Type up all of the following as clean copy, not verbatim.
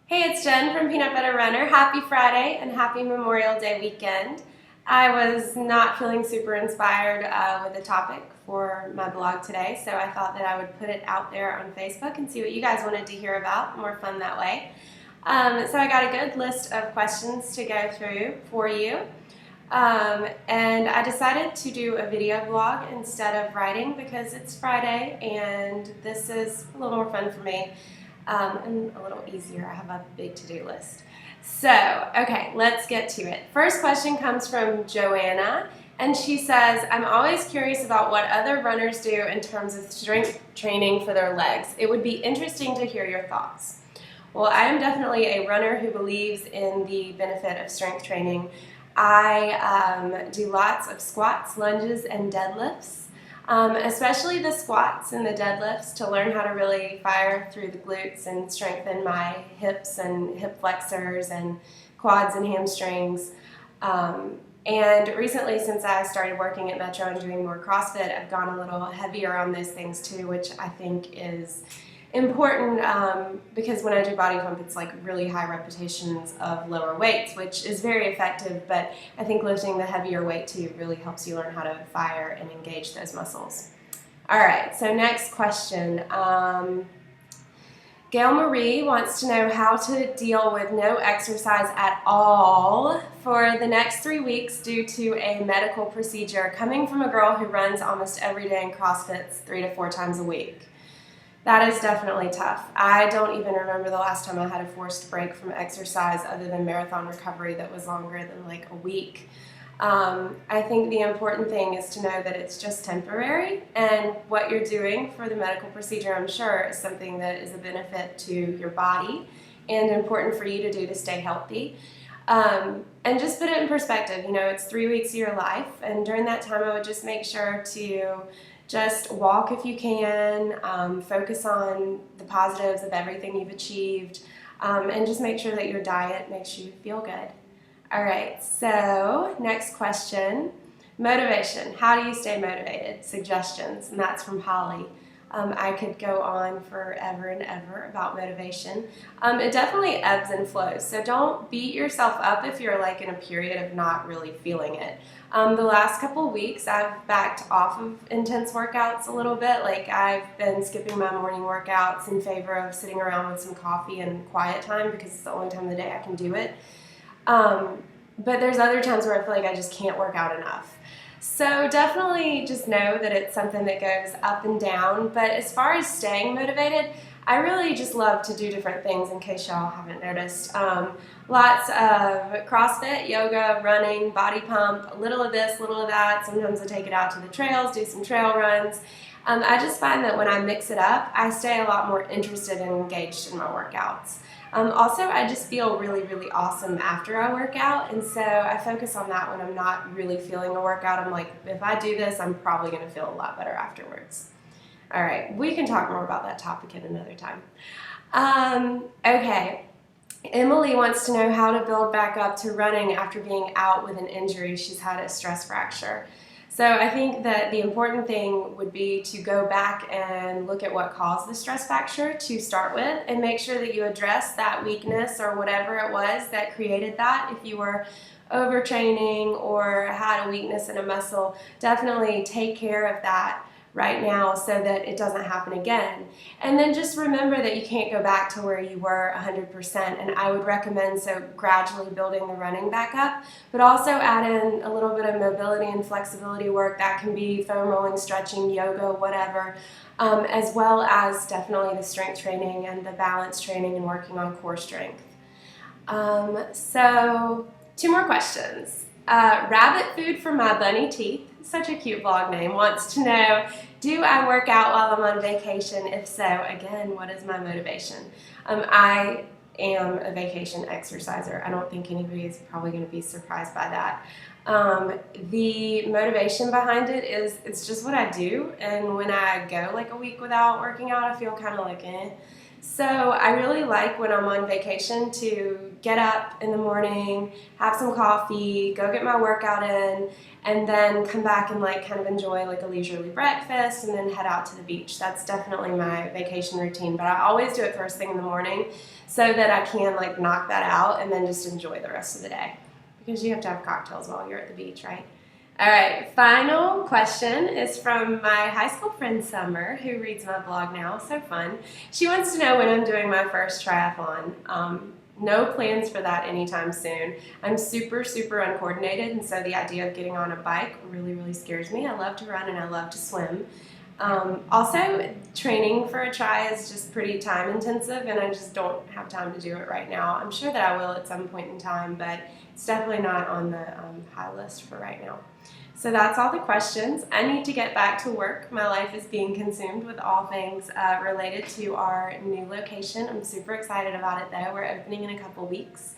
Hey, it's Jen from Peanut Butter Runner. Happy Friday and happy Memorial Day weekend. I was not feeling super inspired with the topic for my blog today, so I thought that I would put it out there on Facebook and see what you guys wanted to hear about. More fun that way. So I got a good list of questions to go through for you. And I decided to do a video blog instead of writing because it's Friday and this is a little more fun for me. And a little easier. I have a big to-do list. So, okay, let's get to it. First question comes from Joanna, and she says, I'm always curious about what other runners do in terms of strength training for their legs. It would be interesting to hear your thoughts. Well, I am definitely a runner who believes in the benefit of strength training. I do lots of squats, lunges, and deadlifts. Especially the squats and the deadlifts to learn how to really fire through the glutes and strengthen my hips and hip flexors and quads and hamstrings. And recently, since I started working at Metro and doing more CrossFit, I've gone a little heavier on those things too, which I think is important because when I do body pump, it's like really high repetitions of lower weights, which is very effective, but I think lifting the heavier weight too really helps you learn how to fire and engage those muscles. All right, so next question. Gail Marie wants to know how to deal with no exercise at all for the next 3 weeks due to a medical procedure coming from a girl who runs almost every day in CrossFits 3 to 4 times a week. That is definitely tough. I don't even remember the last time I had a forced break from exercise other than marathon recovery that was longer than like a week. I think the important thing is to know that it's just temporary, and what you're doing for the medical procedure, I'm sure, is something that is a benefit to your body and important for you to do to stay healthy. And just put it in perspective, you know, it's 3 weeks of your life, and during that time I would just make sure to just walk if you can, focus on the positives of everything you've achieved, and just make sure that your diet makes you feel good. All right, so next question, motivation. How do you stay motivated? Suggestions, and that's from Holly. I could go on forever and ever about motivation. It definitely ebbs and flows, so don't beat yourself up if you're like in a period of not really feeling it. The last couple weeks I've backed off of intense workouts a little bit. Like I've been skipping my morning workouts in favor of sitting around with some coffee and quiet time because it's the only time of the day I can do it. But there's other times where I feel like I just can't work out enough. So definitely just know that it's something that goes up and down, but as far as staying motivated, I really just love to do different things in case y'all haven't noticed. Lots of CrossFit, yoga, running, body pump, a little of this, little of that. Sometimes I take it out to the trails, do some trail runs. I just find that when I mix it up, I stay a lot more interested and engaged in my workouts. Also, I just feel really, really awesome after I work out, and so I focus on that when I'm not really feeling a workout. I'm like, if I do this, I'm probably going to feel a lot better afterwards. All right, we can talk more about that topic at another time. Okay, Emily wants to know how to build back up to running after being out with an injury. She's had a stress fracture. So I think that the important thing would be to go back and look at what caused the stress fracture to start with and make sure that you address that weakness or whatever it was that created that. If you were overtraining or had a weakness in a muscle, definitely take care of that right now so that it doesn't happen again. And then just remember that you can't go back to where you were 100%, and I would recommend gradually building the running back up, but also add in a little bit of mobility and flexibility work. That can be foam rolling, stretching, yoga, whatever, as well as definitely the strength training and the balance training and working on core strength. So 2 more questions. Rabbit Food for My Bunny Teeth, such a cute blog name, wants to know, do I work out while I'm on vacation? If so, again, what is my motivation? I am a vacation exerciser. I don't think anybody is probably going to be surprised by that. The motivation behind it is it's just what I do, and when I go like a week without working out, I feel kind of like eh. So I really like when I'm on vacation to get up in the morning, have some coffee, go get my workout in, and then come back and like kind of enjoy like a leisurely breakfast and then head out to the beach. That's definitely my vacation routine, but I always do it first thing in the morning so that I can like knock that out and then just enjoy the rest of the day. Because you have to have cocktails while you're at the beach, right? All right, final question is from my high school friend Summer, who reads my blog now. So fun. She wants to know when I'm doing my first triathlon. No plans for that anytime soon. I'm super uncoordinated, and so the idea of getting on a bike really scares me. I love to run and I love to swim. Also, training for a tri is just pretty time intensive, and I just don't have time to do it right now. I'm sure that I will at some point in time, but it's definitely not on the high list for right now. So that's all the questions. I need to get back to work. My life is being consumed with all things related to our new location. I'm super excited about it though. We're opening in a couple weeks.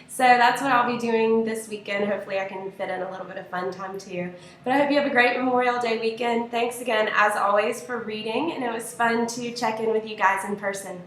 So that's what I'll be doing this weekend. Hopefully I can fit in a little bit of fun time too. But I hope you have a great Memorial Day weekend. Thanks again, as always, for reading, and it was fun to check in with you guys in person.